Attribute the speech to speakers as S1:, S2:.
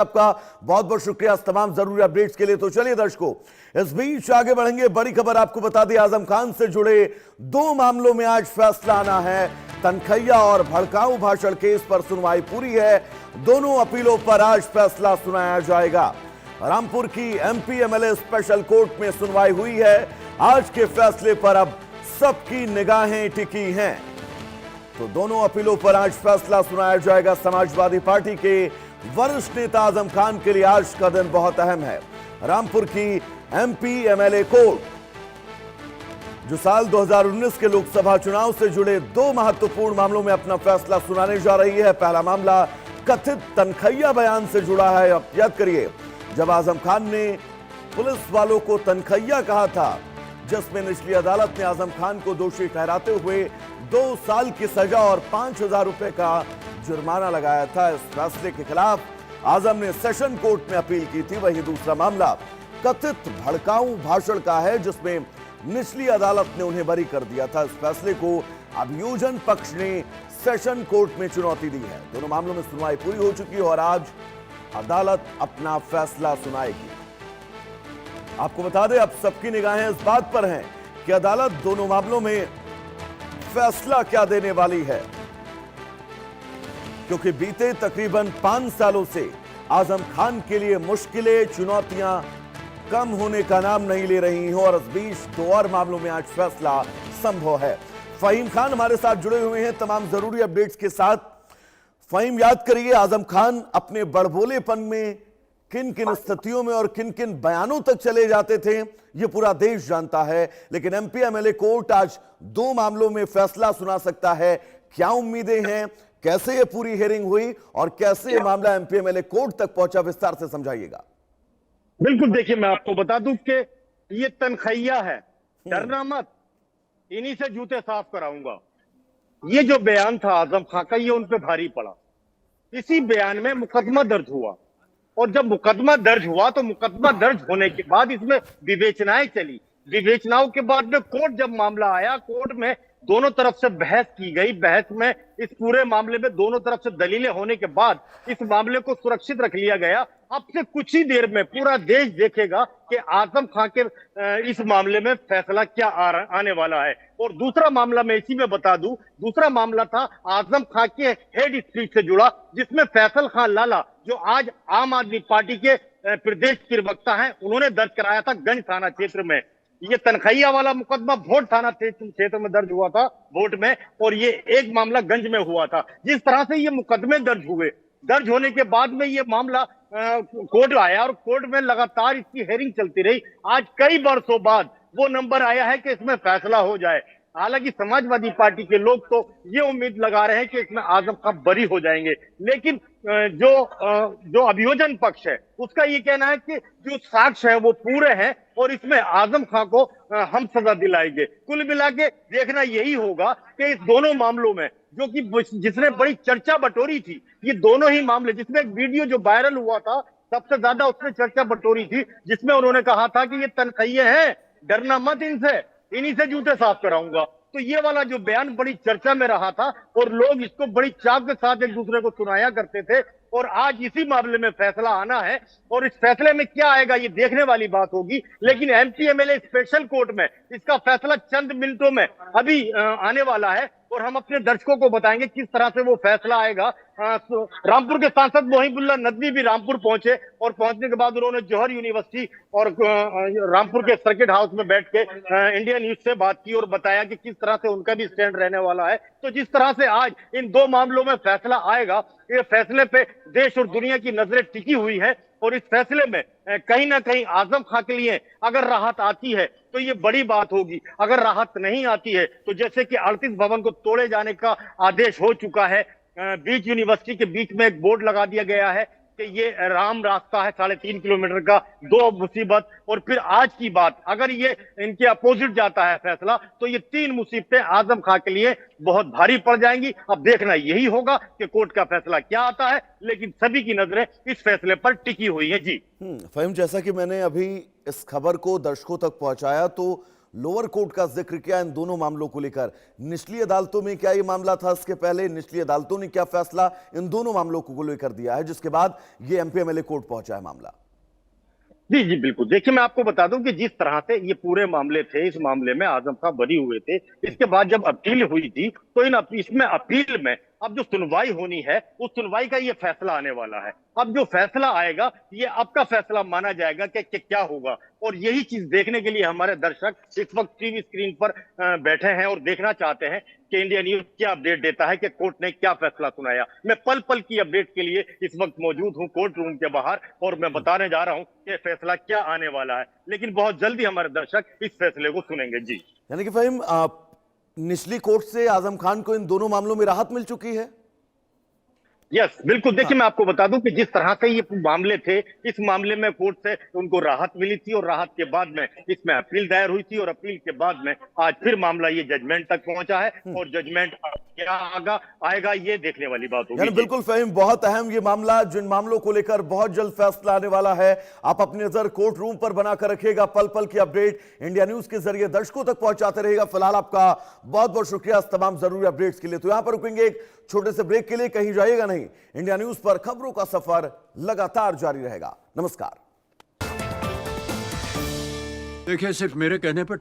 S1: आपका बहुत बहुत शुक्रिया तमाम जरूरी अपडेट्स के लिए। तो चलिए दर्शकों, इस बीच आगे बढ़ेंगे। बड़ी खबर आपको बता दें, आजम खान से जुड़े 2 मामलों में आज फैसला आना है। तनखैया और भड़काऊ भाषण केस पर सुनवाई पूरी है। दोनों अपीलों पर आज फैसला सुनाया जाएगा। रामपुर की एमपी एमएलए स्पेशल कोर्ट में सुनवाई हुई है। आज के फैसले पर अब सबकी निगाहें टिकी हैं। तो दोनों अपीलों पर आज फैसला सुनाया जाएगा। समाजवादी पार्टी के वरिष्ठ नेता आजम खान के लिए आज का दिन बहुत अहम है। रामपुर की एमपी एमएलए कोर्ट जो साल 2019 के लोकसभा चुनाव से जुड़े 2 महत्वपूर्ण मामलों में अपना फैसला सुनाने जा रही है। पहला मामला कथित तनखैया बयान से जुड़ा है। अब याद करिए, जब आजम खान ने पुलिस वालों को तनखैया कहा था, जिसमें निचली अदालत ने आजम खान को दोषी ठहराते हुए 2 साल की सजा और 5,000 रुपए का जुर्माना लगाया था। इस फैसले के खिलाफ आजम ने सेशन कोर्ट में अपील की थी। वहीं दूसरा मामला कथित भड़काऊ भाषण का है, जिसमें निचली अदालत ने उन्हें बरी कर दिया था। इस फैसले को अभियोजन पक्ष ने सेशन कोर्ट में चुनौती दी है। दोनों मामलों में सुनवाई पूरी हो चुकी है और आज अदालत अपना फैसला सुनाएगी। आपको बता दें, अब सबकी निगाहें इस बात पर हैं कि अदालत दोनों मामलों में फैसला क्या देने वाली है, क्योंकि बीते तकरीबन 5 सालों से आजम खान के लिए मुश्किलें, चुनौतियां कम होने का नाम नहीं ले रही हैं और इस बीच 2 और मामलों में आज फैसला संभव है। फहीम खान हमारे साथ जुड़े हुए हैं तमाम जरूरी अपडेट्स के साथ। फहीम, याद करिए, आजम खान अपने बड़बोलेपन में किन किन स्थितियों में और किन किन बयानों तक चले जाते थे, यह पूरा देश जानता है। लेकिन एमपी एमएलए कोर्ट आज 2 मामलों में फैसला सुना सकता है। क्या उम्मीदें हैं, कैसे ये पूरी हियरिंग हुई और कैसे ये मामला एमपी एमएलए कोर्ट तक पहुंचा, विस्तार से समझाइएगा।
S2: बिल्कुल, देखिए, मैं आपको बता दूं कि ये तनखैया है, डरना मत, इन्हीं से जूते साफ कराऊंगा। ये जो बयान था आजम खान का, ये उन पे भारी पड़ा। इसी बयान में मुकदमा दर्ज हुआ और जब मुकदमा दर्ज हुआ तो मुकदमा दर्ज होने के बाद इसमें विवेचनाएं चली। विवेचनाओं के बाद में कोर्ट जब मामला आया, कोर्ट में दोनों तरफ से बहस की गई। बहस में इस पूरे मामले में दोनों तरफ से दलीलें होने के बाद इस मामले को सुरक्षित रख लिया गया। अब से कुछ ही देर में पूरा देश देखेगा कि आजम खान के इस मामले में फैसला क्या आने वाला है। और दूसरा मामला मैं इसी में बता दूं, दूसरा मामला था आजम खान के हेड स्पीच से जुड़ा, जिसमें फैसल खान लाला, जो आज आम आदमी पार्टी के प्रदेश प्रवक्ता हैं, उन्होंने दर्ज कराया था गंज थाना क्षेत्र में। ये तनखैया वाला मुकदमा भोट थाना क्षेत्र में दर्ज हुआ था, भोट में, और ये एक मामला गंज में हुआ था। जिस तरह से ये मुकदमे दर्ज हुए, दर्ज होने के बाद में ये मामला कोर्ट आया और कोर्ट में लगातार इसकी हेयरिंग चलती रही। आज कई वर्षों बाद वो नंबर आया है कि इसमें फैसला हो जाए। हालांकि समाजवादी पार्टी के लोग तो ये उम्मीद लगा रहे हैं कि इसमें आजम खान बरी हो जाएंगे, लेकिन जो अभियोजन पक्ष है उसका ये कहना है कि जो साक्ष्य है वो पूरे हैं और इसमें आजम खान को हम सजा दिलाएंगे। कुल मिला के देखना यही होगा कि इस दोनों मामलों में, जो कि जिसने बड़ी चर्चा बटोरी थी, ये दोनों ही मामले, जिसमें एक वीडियो जो वायरल हुआ था सबसे ज्यादा उसने चर्चा बटोरी थी, जिसमें उन्होंने कहा था कि ये तनखैये हैं, डरना मत इनसे, इन्हीं से जूते साफ कराऊंगा। तो ये वाला जो बयान बड़ी चर्चा में रहा था और लोग इसको बड़ी चाव के साथ एक दूसरे को सुनाया करते थे। और आज इसी मामले में फैसला आना है और इस फैसले में क्या आएगा ये देखने वाली बात होगी। लेकिन एमपी एमएलए स्पेशल कोर्ट में इसका फैसला चंद मिनटों में अभी आने वाला है और हम अपने दर्शकों को बताएंगे किस तरह से वो फैसला आएगा। रामपुर के सांसद मोहिबुल्लाह नदवी भी रामपुर पहुंचे और पहुंचने के बाद उन्होंने जौहर यूनिवर्सिटी और रामपुर के सर्किट हाउस में बैठ के इंडिया न्यूज से बात की और बताया कि किस तरह से उनका भी स्टैंड रहने वाला है। तो जिस तरह से आज इन 2 मामलों में फैसला आएगा, ये फैसले पे देश और दुनिया की नजरें टिकी हुई है और इस फैसले में कहीं ना कहीं आजम खान के लिए अगर राहत आती है तो ये बड़ी बात होगी। अगर राहत नहीं आती है तो जैसे कि 38 भवन को तोड़े जाने का आदेश हो चुका है, बीच यूनिवर्सिटी के बीच में एक बोर्ड लगा दिया गया है कि ये राम रास्ता है 3.5 किलोमीटर का, 2 मुसीबत, और फिर आज की बात, अगर ये इनके अपोजिट जाता है फैसला तो ये 3 मुसीबतें आजम खान के लिए बहुत भारी पड़ जाएंगी। अब देखना यही होगा कि कोर्ट का फैसला क्या आता है, लेकिन सभी की नजरें इस फैसले पर टिकी हुई है। जी
S1: फहीम, जैसा कि मैंने अभी इस खबर को दर्शकों तक पहुंचाया, तो लोअर कोर्ट का जिक्र किया इन दोनों मामलों को लेकर। निचली अदालतों में क्या ये मामला था, इसके पहले निचली अदालतों ने क्या फैसला इन दोनों मामलों को लेकर दिया है, जिसके बाद ये एमपी एमएलए कोर्ट पहुंचा है मामला।
S2: जी जी बिल्कुल। देखिए मैं आपको बता दूं कि जिस तरह से ये पूरे मामले थे, इस मामले में आजम खान बरी हुए थे। इसके बाद जब अपील हुई थी तो इसमें अपील में अब जो सुनवाई होनी है, उस सुनवाई का ये फैसला आने वाला है। अब जो फैसला आएगा ये आपका फैसला माना जाएगा कि क्या होगा। और यही चीज देखने के लिए हमारे दर्शक इस वक्त टीवी स्क्रीन पर बैठे हैं और देखना चाहते हैं कि इंडिया न्यूज क्या अपडेट देता है कि कोर्ट ने क्या फैसला सुनाया। मैं पल पल की अपडेट के लिए इस वक्त मौजूद हूं कोर्ट रूम के बाहर और मैं बताने जा रहा हूं कि फैसला क्या आने वाला है। लेकिन बहुत जल्दी हमारे दर्शक इस फैसले को सुनेंगे। जी
S1: यानी कि फहीम, निचली कोर्ट से आजम खान को इन दोनों मामलों में राहत मिल चुकी है।
S2: यस बिल्कुल। देखिए मैं आपको बता दूं कि जिस तरह से ये मामले थे, इस मामले में कोर्ट से उनको राहत मिली थी और राहत के बाद में इसमें अपील दायर हुई थी और अपील के बाद में आज फिर मामला ये जजमेंट तक पहुंचा है और जजमेंट क्या आएगा ये देखने वाली बात होगी।
S1: बिल्कुल फहीम, बहुत अहम ये मामला, जिन मामलों को लेकर बहुत जल्द फैसला आने वाला है। आप अपनी नजर कोर्ट रूम पर बनाकर रखिएगा, पल पल की अपडेट इंडिया न्यूज के जरिए दर्शकों तक पहुंचाते रहेगा। फिलहाल आपका बहुत बहुत शुक्रिया इस तमाम जरूरी अपडेट्स के लिए। तो यहां पर रुकेंगे एक छोटे से ब्रेक के लिए, कहीं जाइएगा नहीं। इंडिया न्यूज पर खबरों का सफर लगातार जारी रहेगा। नमस्कार।
S3: देखिए, सिर्फ मेरे कहने पर